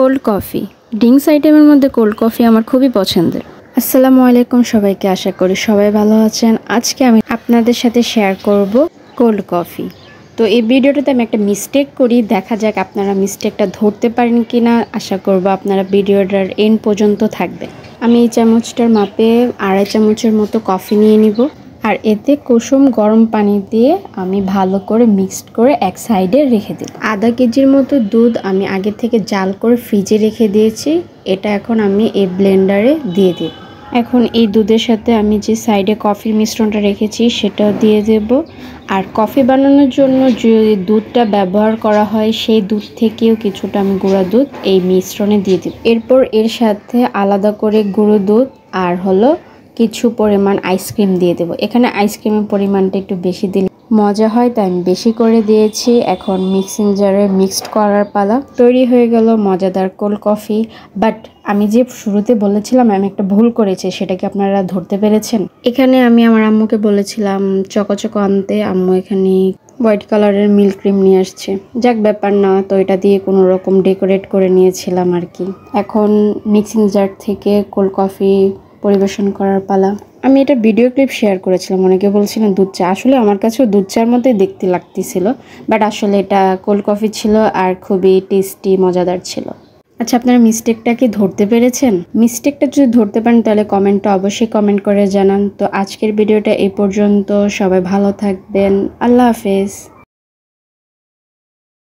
Cold coffee drinks আইটেমের মধ্যে cold coffee আমার খুবই পছন্দের। আসসালামু আলাইকুম সবাইকে, আশা করি সবাই ভালো আছেন। আজকে আমি আপনাদের সাথে শেয়ার করব কোল্ড কফি। তো এই ভিডিওটাতে আমি একটা মিস্টেক করি, দেখা যাক আপনারা মিস্টেকটা ধরতে পারেন কি না। আশা করব আপনারা ভিডিওটার এন্ড পর্যন্ত থাকবেন। আমি এই চামচটার মাপে 2.5 চামচের মতো কফি নিয়ে নিব, আর এতে কুসুম গরম পানি দিয়ে আমি ভালো করে মিক্সড করে এক সাইডে রেখে দিই। আধা কেজির মতো দুধ আমি আগে থেকে জাল করে ফ্রিজে রেখে দিয়েছি। এটা এখন আমি এই ব্লেন্ডারে দিয়ে দিই। এখন এই দুধের সাথে আমি যে সাইডে কফির মিশ্রণটা রেখেছি সেটাও দিয়ে দেব। আর কফি বানানোর জন্য যে দুধটা ব্যবহার করা হয় সেই দুধ থেকেও কিছুটা আমি গুঁড়া দুধ এই মিশ্রণে দিয়ে দেব। এরপর এর সাথে আলাদা করে গুঁড়ো দুধ আর কিছু পরিমাণ আইসক্রিম দিয়ে দেব। এখানে আইসক্রিমের পরিমাণটা একটু বেশি দিলে মজা হয়, তাই আমি বেশি করে দিয়েছি। এখন মিক্সিং জারে মিক্সড করার পালা। তৈরি হয়ে গেল মজাদার কোল্ড কফি। বাট আমি যে শুরুতে বলেছিলাম আমি একটা ভুল করেছি, সেটা কি আপনারা ধরতে পেরেছেন? এখানে আমি আমার আম্মুকে বলেছিলাম চকো আনতে, আম্মু এখানে হোয়াইট কালারের মিল্ক ক্রিম নিয়ে আসছে। যাক, ব্যাপার না, তো এটা দিয়ে কোনো রকম ডেকোরেট করে নিয়েছিলাম আর কি। এখন মিক্সিং জার থেকে কোল্ড কফি পরিবেশন করার পালা। আমি এটা ভিডিও ক্লিপ শেয়ার করেছিলাম, অনেকে বলছিলেন দুধ চা। আসলে আমার কাছেও দুধ চার মধ্যে দেখতে লাগতেছিল, বাট আসলে এটা কোল্ড কফি ছিল আর খুবই টেস্টি মজাদার ছিল। আচ্ছা, আপনারা মিস্টেকটা কি ধরতে পেরেছেন? মিস্টেকটা যদি ধরতে পারেন তাহলে কমেন্টটা অবশ্যই কমেন্ট করে জানান। তো আজকের ভিডিওটা এই পর্যন্ত, সবাই ভালো থাকবেন, আল্লাহ হাফেজ।